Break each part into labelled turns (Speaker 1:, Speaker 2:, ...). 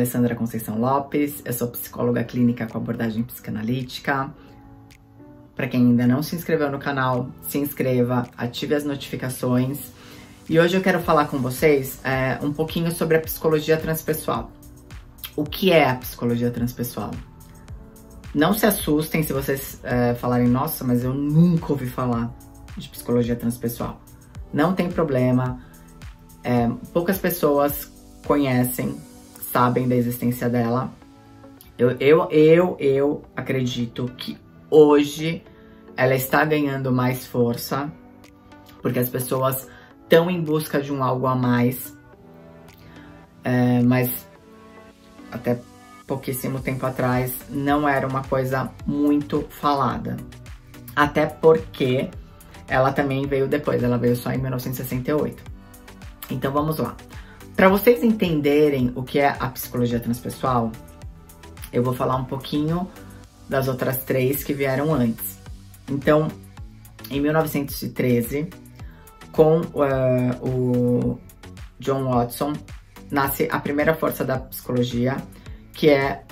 Speaker 1: Alessandra Conceição Lopes, eu sou psicóloga clínica com abordagem psicanalítica. Para quem ainda não se inscreveu no canal, se inscreva, ative as notificações. E hoje eu quero falar com vocês um pouquinho sobre a psicologia transpessoal. O que é a psicologia transpessoal? Não se assustem se vocês falarem, nossa, mas eu nunca ouvi falar de psicologia transpessoal. Não tem problema, poucas pessoas conhecem, sabem da existência dela. Eu acredito que hoje ela está ganhando mais força, porque as pessoas estão em busca de um algo a mais, mas até pouquíssimo tempo atrás não era uma coisa muito falada. Até porque ela também veio depois, ela veio só em 1968. Então vamos lá. Para vocês entenderem o que é a psicologia transpessoal, eu vou falar um pouquinho das outras três que vieram antes. Então, em 1913, com o John Watson, nasce a primeira força da psicologia, que é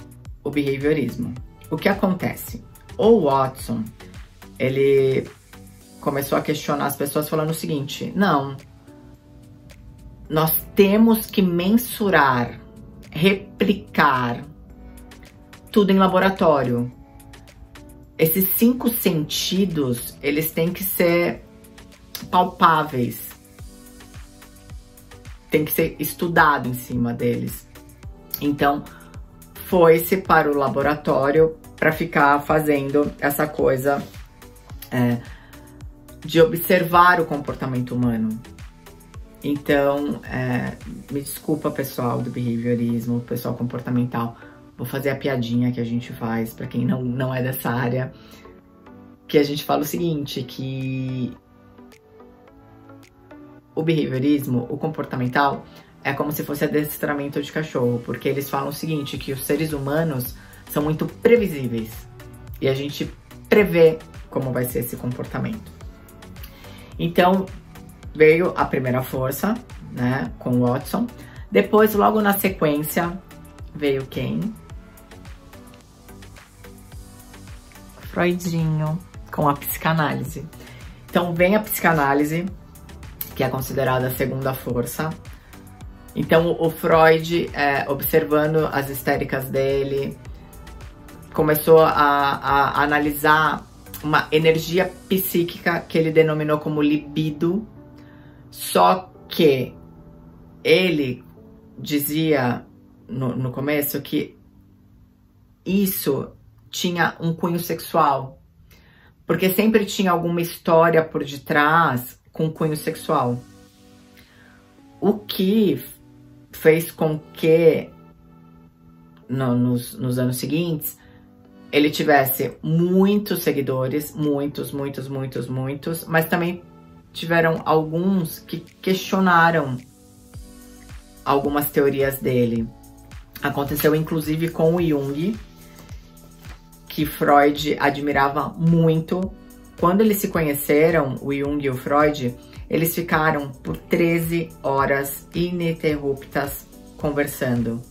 Speaker 1: o behaviorismo. O que acontece? O Watson, ele começou a questionar as pessoas falando o seguinte: não, nós temos que mensurar, replicar tudo em laboratório. Esses 5 sentidos, eles têm que ser palpáveis. Tem que ser estudado em cima deles. Então, foi-se para o laboratório para ficar fazendo essa coisa de observar o comportamento humano. Então, me desculpa, pessoal do behaviorismo, pessoal comportamental, vou fazer a piadinha que a gente faz para quem não é dessa área, que a gente fala o seguinte, que o behaviorismo, o comportamental, é como se fosse adestramento de cachorro, porque eles falam o seguinte, que os seres humanos são muito previsíveis e a gente prevê como vai ser esse comportamento. Então, veio a primeira força, né, com o Watson. Depois, logo na sequência, veio quem? Freudinho, com a psicanálise. Então, vem a psicanálise, que é considerada a segunda força. Então, o Freud, observando as histéricas dele, começou a analisar uma energia psíquica que ele denominou como libido. Só que ele dizia no começo que isso tinha um cunho sexual, porque sempre tinha alguma história por detrás com cunho sexual. O que fez com que nos anos seguintes ele tivesse muitos seguidores, muitos, mas também tiveram alguns que questionaram algumas teorias dele. Aconteceu inclusive com o Jung, que Freud admirava muito. Quando eles se conheceram, o Jung e o Freud, eles ficaram por 13 horas ininterruptas conversando.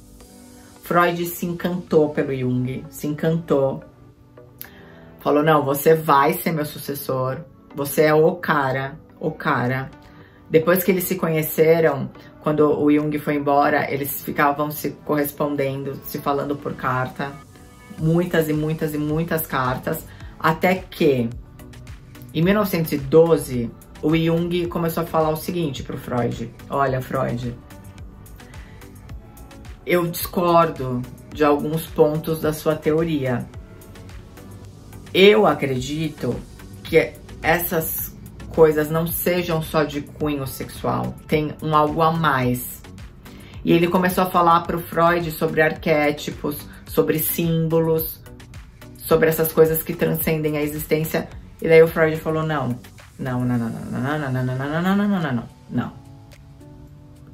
Speaker 1: Freud se encantou pelo Jung, se encantou. Falou, não, você vai ser meu sucessor, você é o cara. Depois que eles se conheceram, quando o Jung foi embora, eles ficavam se correspondendo, se falando por carta. Muitas cartas. Até que, em 1912, o Jung começou a falar o seguinte pro Freud. Olha, Freud, eu discordo de alguns pontos da sua teoria. Eu acredito que essas coisas não sejam só de cunho sexual, tem um algo a mais. E ele começou a falar para o Freud sobre arquétipos, sobre símbolos, sobre essas coisas que transcendem a existência. E daí o Freud falou, não.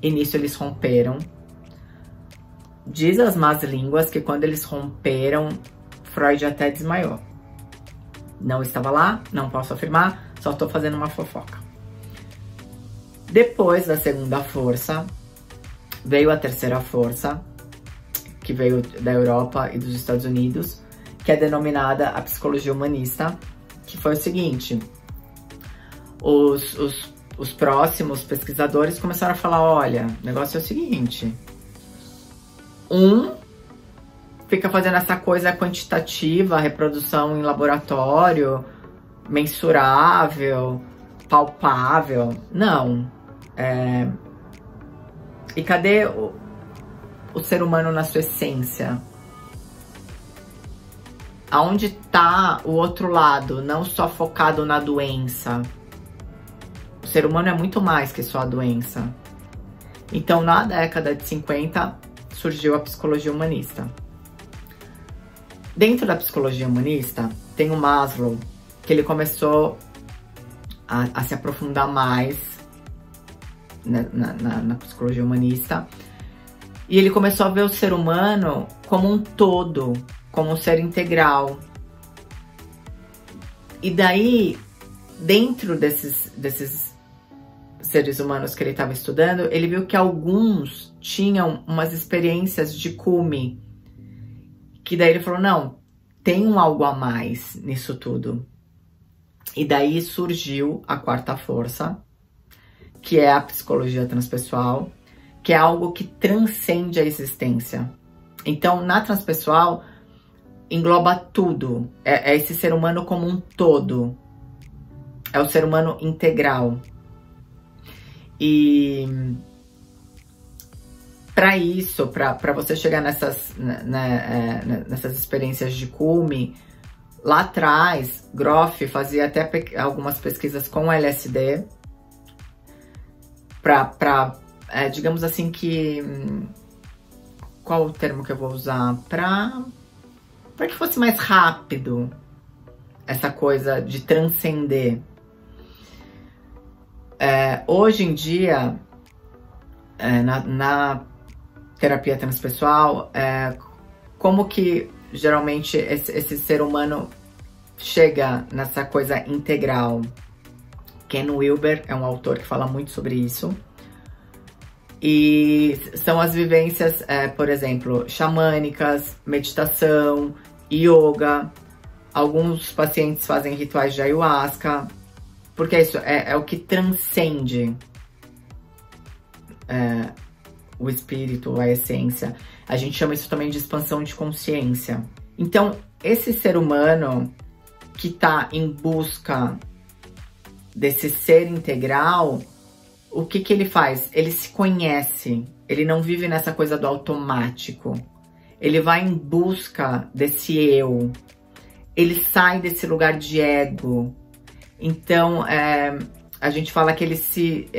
Speaker 1: E nisso eles romperam. Diz as más línguas que quando eles romperam, Freud até desmaiou. Não estava lá, não posso afirmar, só estou fazendo uma fofoca. Depois da segunda força, veio a terceira força, que veio da Europa e dos Estados Unidos, que é denominada a psicologia humanista, que foi o seguinte: os próximos pesquisadores começaram a falar, olha, o negócio é o seguinte, fica fazendo essa coisa quantitativa, reprodução em laboratório, mensurável, palpável. Não. E cadê o ser humano na sua essência? Aonde tá o outro lado, não só focado na doença? O ser humano é muito mais que só a doença. Então, na década de 50, surgiu a psicologia humanista. Dentro da psicologia humanista, tem o Maslow, que ele começou a se aprofundar mais na psicologia humanista. E ele começou a ver o ser humano como um todo, como um ser integral. E daí, dentro desses seres humanos que ele estava estudando, ele viu que alguns tinham umas experiências de cume. Que daí ele falou, não, tem um algo a mais nisso tudo. E daí surgiu a quarta força, que é a psicologia transpessoal, que é algo que transcende a existência. Então, na transpessoal, engloba tudo. É esse ser humano como um todo. É o ser humano integral. E para isso, para você chegar nessas experiências de cume, lá atrás, Groff fazia até algumas pesquisas com LSD digamos assim que... Qual o termo que eu vou usar? Para que fosse mais rápido essa coisa de transcender. Hoje em dia, na terapia transpessoal, como que geralmente esse ser humano chega nessa coisa integral? Ken Wilber é um autor que fala muito sobre isso. E são as vivências, por exemplo, xamânicas, meditação, yoga. Alguns pacientes fazem rituais de ayahuasca, porque isso é o que transcende o espírito, a essência. A gente chama isso também de expansão de consciência. Então, esse ser humano que está em busca desse ser integral, o que ele faz? Ele se conhece, ele não vive nessa coisa do automático. Ele vai em busca desse eu, ele sai desse lugar de ego. Então, a gente fala que ele se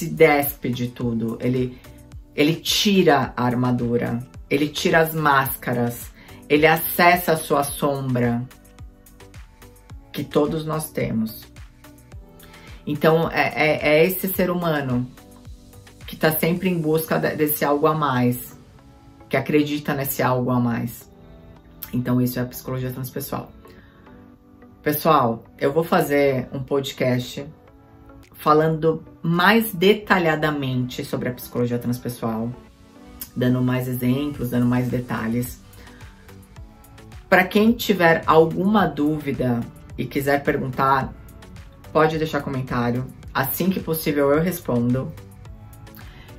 Speaker 1: despe de tudo, ele tira a armadura, ele tira as máscaras, ele acessa a sua sombra, que todos nós temos. Então, é esse ser humano que está sempre em busca desse algo a mais, que acredita nesse algo a mais. Então, isso é a psicologia transpessoal. Pessoal, eu vou fazer um podcast falando mais detalhadamente sobre a psicologia transpessoal, dando mais exemplos, dando mais detalhes. Para quem tiver alguma dúvida e quiser perguntar, pode deixar comentário. Assim que possível eu respondo.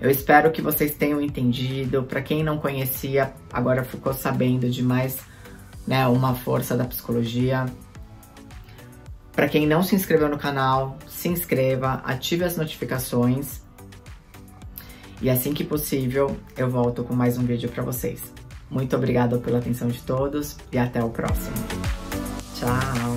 Speaker 1: Eu espero que vocês tenham entendido. Para quem não conhecia, agora ficou sabendo de mais, uma força da psicologia. Para quem não se inscreveu no canal, se inscreva, ative as notificações. E assim que possível, eu volto com mais um vídeo para vocês. Muito obrigada pela atenção de todos e até o próximo. Tchau!